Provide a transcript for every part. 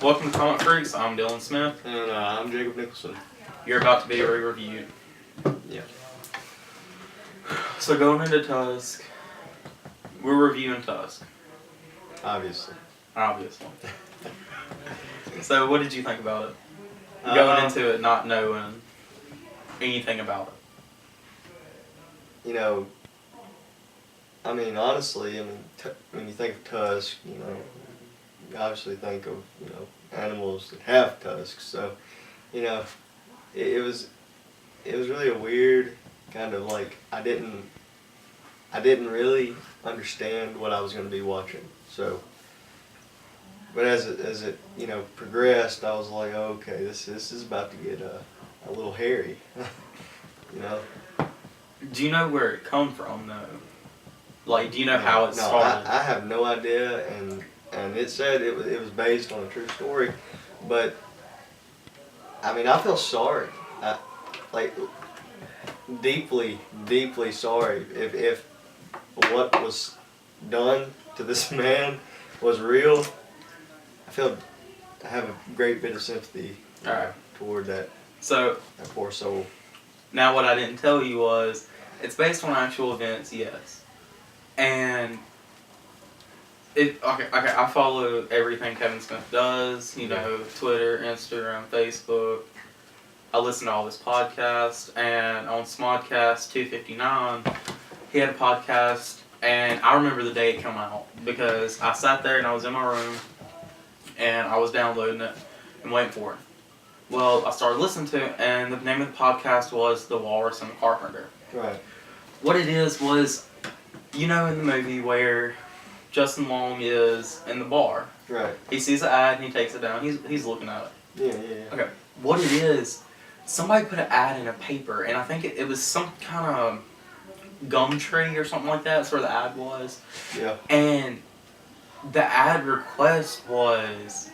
Welcome to Comic Freaks. I'm Dylan Smith. And I'm Jacob Nicholson. You're about to be re-reviewed. Yeah. So going into Tusk, we're reviewing Tusk. Obviously. So what did you think about it? Going into it not knowing anything about it. Honestly, when you think of Tusk, you obviously think of, animals that have tusks. So, it was really a weird kind of like, I didn't really understand what I was going to be watching. So, but as it progressed, I was like, oh, okay, this is about to get a little hairy. Do you know where it come from though? Like, do you know how it started? I have no idea, and it said it was based on a true story, but I feel sorry, deeply sorry if what was done to this man was real. I have a great bit of sympathy toward that poor soul. Now, what I didn't tell you was it's based on actual events, yes. And I follow everything Kevin Smith does, Twitter, Instagram, Facebook. I listen to all his podcasts, and on Smodcast 259, he had a podcast, and I remember the day it came out because I sat there and I was in my room, and I was downloading it and waiting for it. Well, I started listening to it, and the name of the podcast was The Walrus and the Carpenter. Right. What it is was, in the movie where Justin Long is in the bar. Right. He sees the ad and he takes it down. He's looking at it. Yeah. Okay. What it is, somebody put an ad in a paper, and I think it was some kind of gum tree or something like that. That's where the ad was. Yeah. And the ad request was,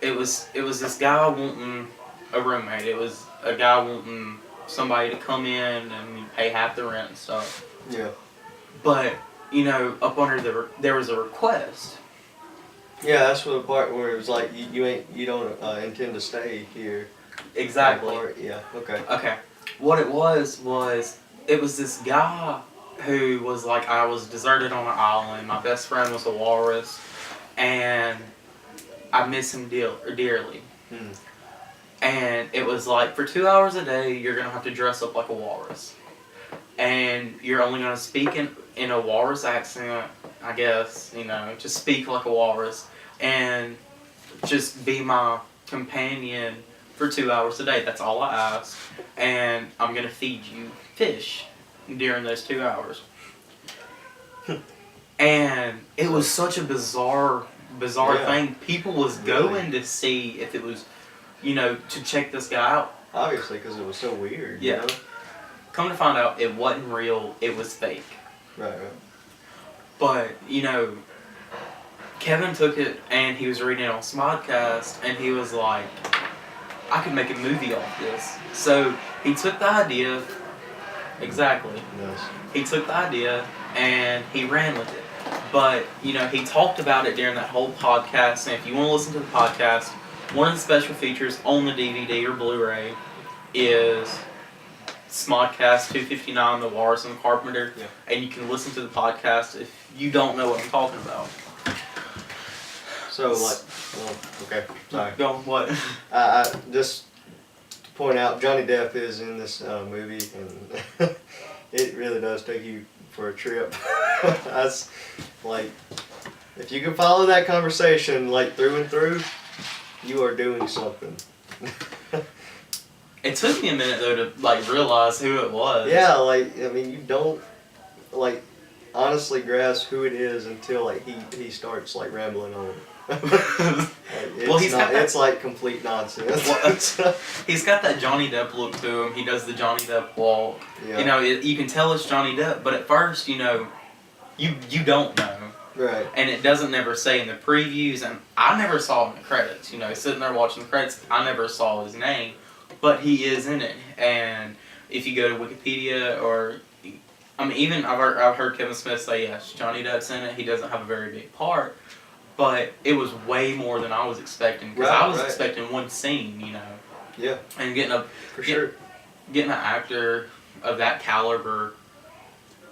it was this guy wanting a roommate. It was a guy wanting somebody to come in and pay half the rent and stuff. Yeah. But, up under there was a request. Yeah, that's the part where it was like you don't intend to stay here. Exactly. Yeah. Okay. Okay. What it was this guy who was like, I was deserted on an island. My best friend was a walrus, and I miss him dearly. And it was like, for 2 hours a day, you're gonna have to dress up like a walrus, and you're only gonna speak in a walrus accent, I guess. Just speak like a walrus, and just be my companion for 2 hours a day. That's all I ask, and I'm gonna feed you fish during those 2 hours. And it was such a bizarre thing. People was going to see if it was, to check this guy out. Obviously, because it was so weird. Yeah. Come to find out, it wasn't real. It was fake. Right. But Kevin took it and he was reading it on Smodcast, and he was like, I could make a movie off this. So he took the idea. Exactly. Yes. He took the idea and he ran with it. But, he talked about it during that whole podcast, and if you want to listen to the podcast, one of the special features on the DVD or Blu-ray is Smodcast 259, The Walrus and the Carpenter, and you can listen to the podcast if you don't know what I'm talking about. So, okay, sorry. Go on, what? Just to point out, Johnny Depp is in this movie, and it really does take you for a trip. That's like, if you can follow that conversation through and through, you are doing something. It took me a minute though to realize who it was. Yeah, you don't honestly grasp who it is until he starts rambling on. It's complete nonsense. He's got that Johnny Depp look to him. He does the Johnny Depp walk. Yeah. You can tell it's Johnny Depp, but at first, you don't know. Right. And it doesn't never say in the previews, and I never saw him in the credits. Sitting there watching the credits, I never saw his name, but he is in it. And if you go to Wikipedia or, even I've heard Kevin Smith say, yes, Johnny Depp's in it. He doesn't have a very big part. but it was way more than I was expecting because Right, I was right. expecting one scene, Yeah, and getting for sure. getting an actor of that caliber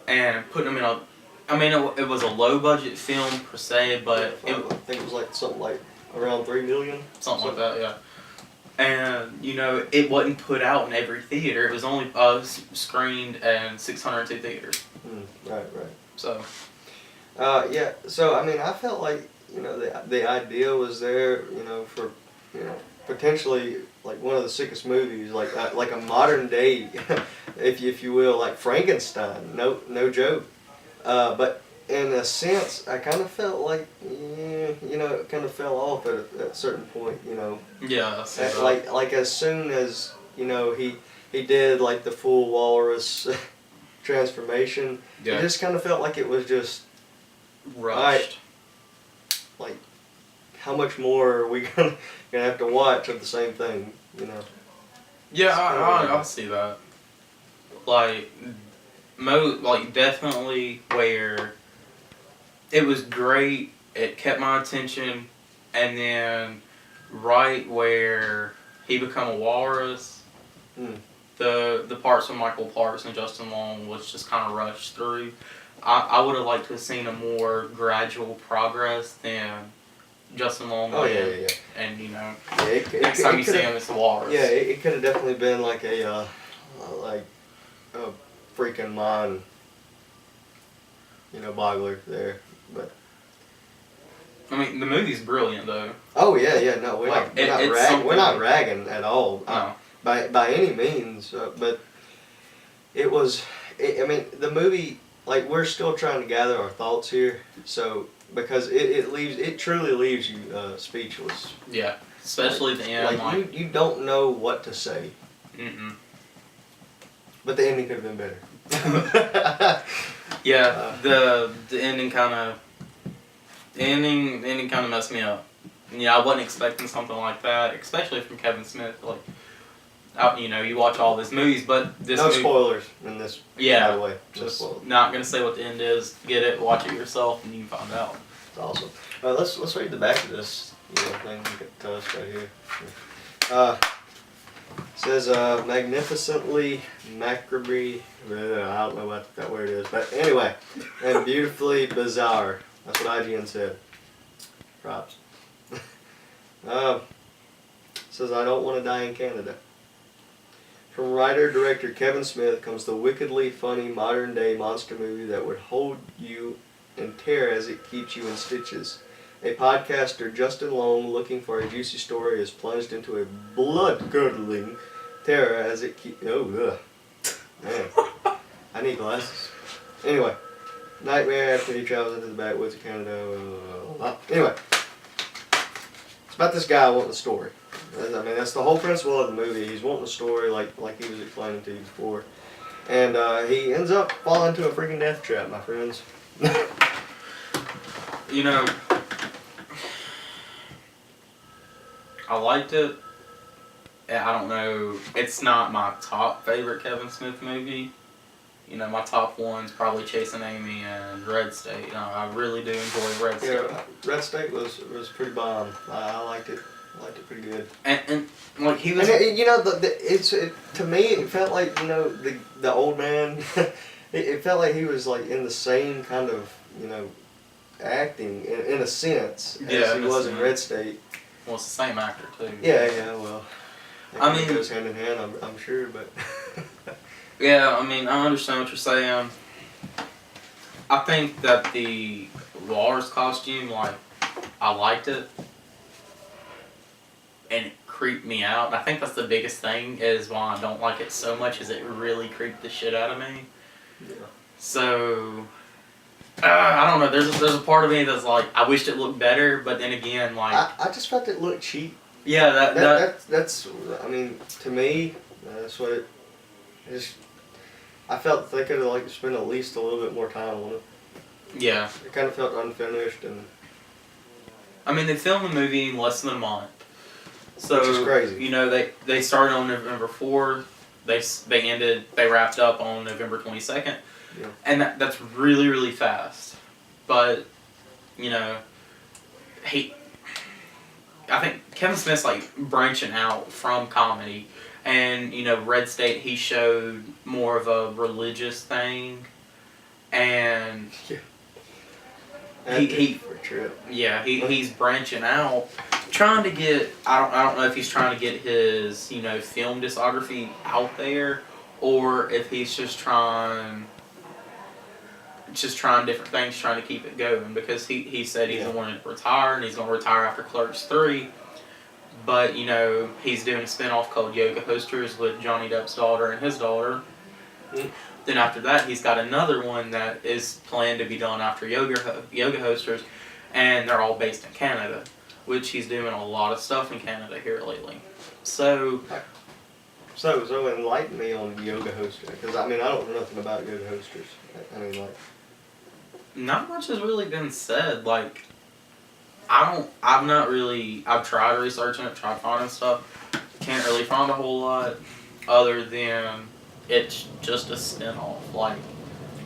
and putting him in a. I mean, it was a low budget film per se, but I think it was like something like around 3 million. Something like that, yeah. And it wasn't put out in every theater. It was only screened in 602 theaters. Right. So. Yeah. So I mean, I felt like the idea was there. For potentially like one of the sickest movies, like a modern day, if you will, like Frankenstein. No joke. But in a sense, I kind of felt like it kind of fell off at a certain point. Yeah. I see that. Like as soon as he did like the full walrus transformation, Yeah. it just kind of felt like it was just rushed. like how much more are we gonna have to watch of the same thing? Yeah, I see that. Like, definitely where it was great, it kept my attention, and then right where he become a walrus, the parts with Michael Parks and Justin Long was just kind of rushed through. I would have liked to have seen a more gradual progress than Justin Long. Oh yeah. And Next time you see him, it's the walrus. Yeah, it could have definitely been like a freaking mind, boggler there, but. I mean, the movie's brilliant though. Oh yeah. No, we're not ragging at all. No. By any means, but it was. I mean, the movie. Like we're still trying to gather our thoughts here, so because it truly leaves you speechless. Yeah, especially the end. Like you don't know what to say. But the ending could have been better. Yeah, the ending kind of messed me up. Yeah, I wasn't expecting something like that, especially from Kevin Smith. Like, you watch all these movies, but this no spoilers in this. Yeah, by the way, just not gonna say what the end is. Get it, watch it yourself, and you can find out. It's awesome. Let's read the back of this thing. Look at Tusk right here. It says magnificently macabre. I don't know what that word is, but anyway, and beautifully bizarre. That's what IGN said. Props. Says I don't want to die in Canada. From writer-director Kevin Smith comes the wickedly funny modern-day monster movie that would hold you in terror as it keeps you in stitches. A podcaster, Justin Long, looking for a juicy story, is plunged into a blood-curdling terror as it keeps... Oh, ugh. Man. I need glasses. Anyway. Nightmare after he travels into the backwoods of Canada. Anyway. It's about this guy wanting a story. I mean, that's the whole principle of the movie. He's wanting a story like he was explaining to you before. And he ends up falling into a freaking death trap, my friends. I liked it. I don't know. It's not my top favorite Kevin Smith movie. My top one's probably Chasing Amy and Red State. I really do enjoy Red State. Yeah, Red State was pretty bomb. I liked it. I liked it pretty good. And like he was. And to me it felt like the old man. it felt like he was like in the same kind of acting in a sense as he was in Red State. Well, it's the same actor too. Yeah. Well, I mean, it goes hand in hand. I'm sure, but. Yeah, I mean, I understand what you're saying. I think that the walrus costume, I liked it. And it creeped me out. And I think that's the biggest thing is why I don't like it so much is it really creeped the shit out of me. Yeah. So, I don't know. There's a part of me that's like, I wished it looked better, but then again, I just felt it looked cheap. Yeah, that's, I mean, to me, that's what it is. I felt they could have spent at least a little bit more time on it. Yeah. It kind of felt unfinished and. I mean, they filmed the movie in less than a month. So, which is crazy. They started on November 4th. They wrapped up on November 22nd. Yeah. And that's really, really fast. But, I think Kevin Smith's like branching out from comedy, and Red State he showed more of a religious thing, and he for a trip. Yeah, he's branching out, trying to get. I don't know if he's trying to get his film discography out there, or if he's just trying different things, trying to keep it going. Because he said he's wanting to retire, and he's going to retire after Clerks 3. But he's doing a spinoff called Yoga Hosters with Johnny Depp's daughter and his daughter. Mm. Then after that, he's got another one that is planned to be done after Yoga Hosters, and they're all based in Canada, which he's doing a lot of stuff in Canada here lately. So enlighten me on Yoga Hosters, because I don't know nothing about Yoga Hosters. Not much has really been said. Like, I've tried researching it, tried finding stuff. Can't really find a whole lot other than it's just a spin-off, like.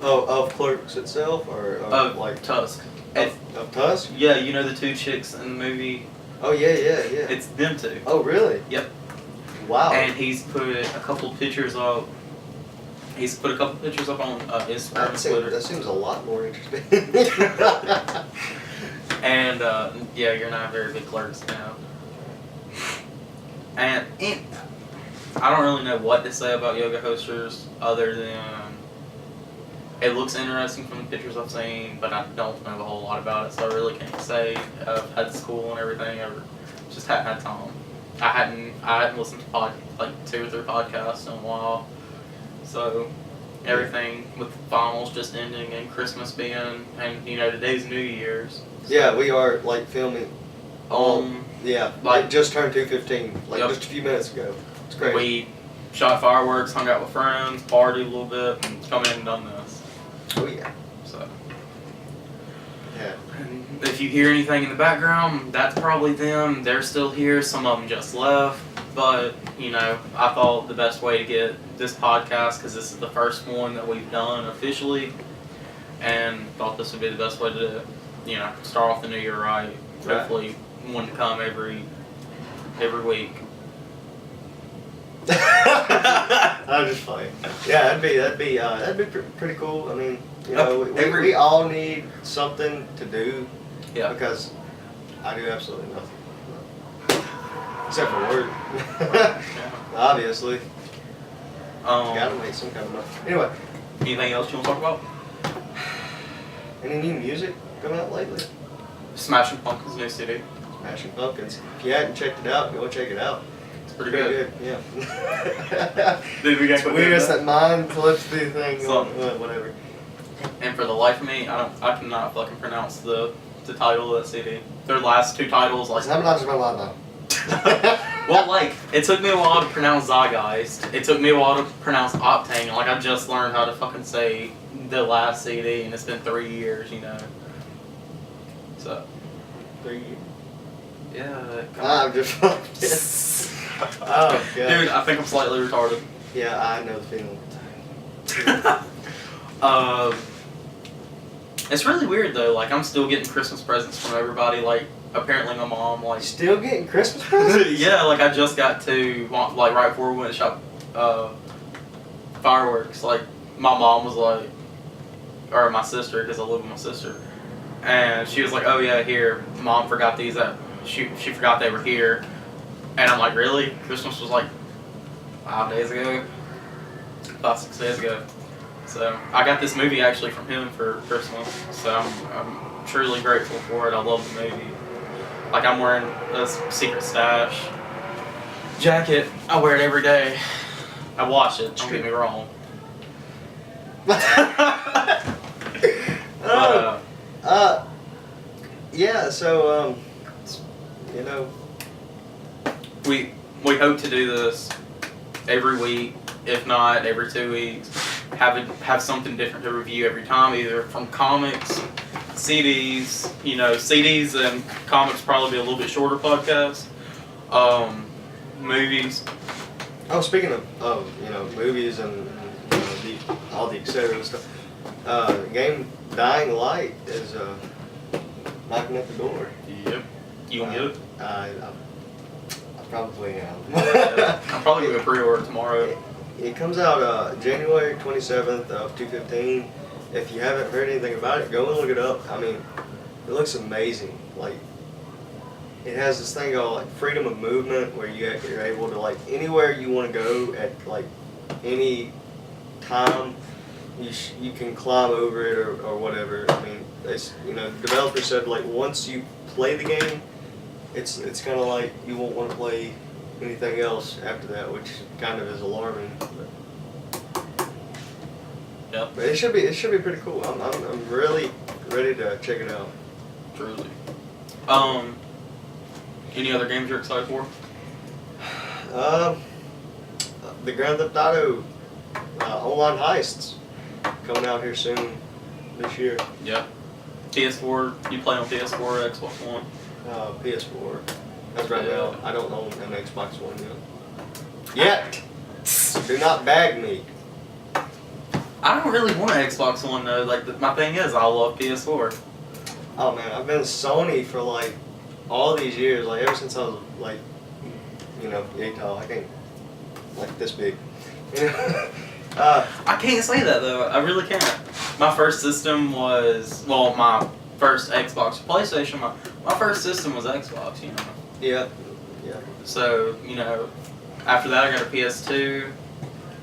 Of Clerks itself, or of like Tusk. Of Tusk? Yeah, the two chicks in the movie. Oh yeah. It's them two. Oh really? Yep. Wow. And he's put a couple pictures up. He's put a couple pictures up on Instagram and Twitter. That seems a lot more interesting. And you're not very big Clerks now. And I don't really know what to say about Yoga Hosters other than it looks interesting from the pictures I've seen, but I don't know a whole lot about it, so I really can't say. I've had school and everything, just hadn't had time. I hadn't listened to 2 or 3 podcasts in a while, so everything with finals just ending and Christmas being, and today's New Year's. So. Yeah, we are filming. Just turned 2:15, just a few minutes ago. It's crazy. We shot fireworks, hung out with friends, partied a little bit, and come in and done this. Oh yeah. So. Yeah. And if you hear anything in the background, that's probably them. They're still here. Some of them just left. But, I thought the best way to get this podcast, because this is the first one that we've done officially, and thought this would be the best way to, start off the new year right. Hopefully one to come every week. I'm just playing. Yeah, that'd be pretty cool. We all need something to do. Yeah. Because I do absolutely nothing. Except for work. Obviously. Gotta make some kind of money. Anyway. Anything else you want to talk about? Any new music coming out lately? Smashing Pumpkins' new CD. Smashing Pumpkins. If you hadn't checked it out, go check it out. It's pretty good. Yeah. Dude, we got it's weirdest that mind telepathy thing. Whatever. And for the life of me, I cannot fucking pronounce the title of that CD. Their last 2 titles, like. Well, it took me a while to pronounce Zeitgeist. It took me a while to pronounce Octane. I just learned how to fucking say the last CD, and it's been 3 years, So. 3 years? Yeah. I'm just. Oh, God. Dude, I think I'm slightly retarded. Yeah, I know the feeling. It's really weird though. I'm still getting Christmas presents from everybody. Apparently my mom Still getting Christmas presents? Yeah, I just got to right before we went to shop fireworks. My mom was or my sister, because I live with my sister, and she was like, "Oh yeah, here, Mom forgot these. She forgot they were here." And I'm like, "Really? Christmas was 5 days ago, 5-6 days ago." So I got this movie actually from him for Christmas. So I'm truly grateful for it. I love the movie. I'm wearing a Secret Stash jacket. I wear it every day. I wash it. Don't get me wrong. Yeah. So We hope to do this every week, if not every 2 weeks. Have something different to review every time, either from comics, CDs. CDs and comics probably be a little bit shorter podcasts. Movies. Oh, speaking of movies and all the etc. stuff. Game Dying Light is knocking at the door. Yep. You gonna get it? I probably am. I'm probably gonna pre-order tomorrow. It comes out January 27th of 215. If you haven't heard anything about it, go and look it up. I mean, it looks amazing. Like, it has this thing called like freedom of movement, where you're able to, like, anywhere you want to go at like any time, you can climb over it or whatever. I mean, the developer said, like, once you play the game, it's kind of like you won't want to play anything else after that, which kind of is alarming. Yep. But it should be pretty cool. I'm really ready to check it out. Truly. Any other games you're excited for? The Grand Theft Auto online heists coming out here soon this year. Yep. PS4. You play on PS4 or Xbox One? PS4. As right now, I don't own an Xbox One yet. Do not bag me. I don't really want an Xbox One though. Like my thing is, I love PS4. Oh man, I've been Sony for like all these years. Like ever since I was like, yay tall. I can't, like this big. I can't say that though. I really can't. My first system was my first Xbox, PlayStation. My first system was Xbox. Yeah. So after that I got a PS2.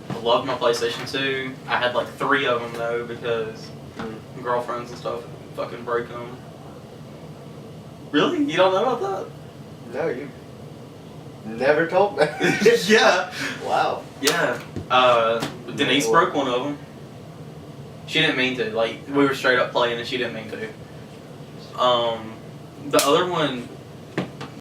I loved my PlayStation 2. I had like 3 of them though because girlfriends and stuff fucking break them. Really? You don't know about that? No, you never told me. Yeah. Wow. Yeah. Denise broke one of them. She didn't mean to. Like, we were straight up playing and she didn't mean to. The other one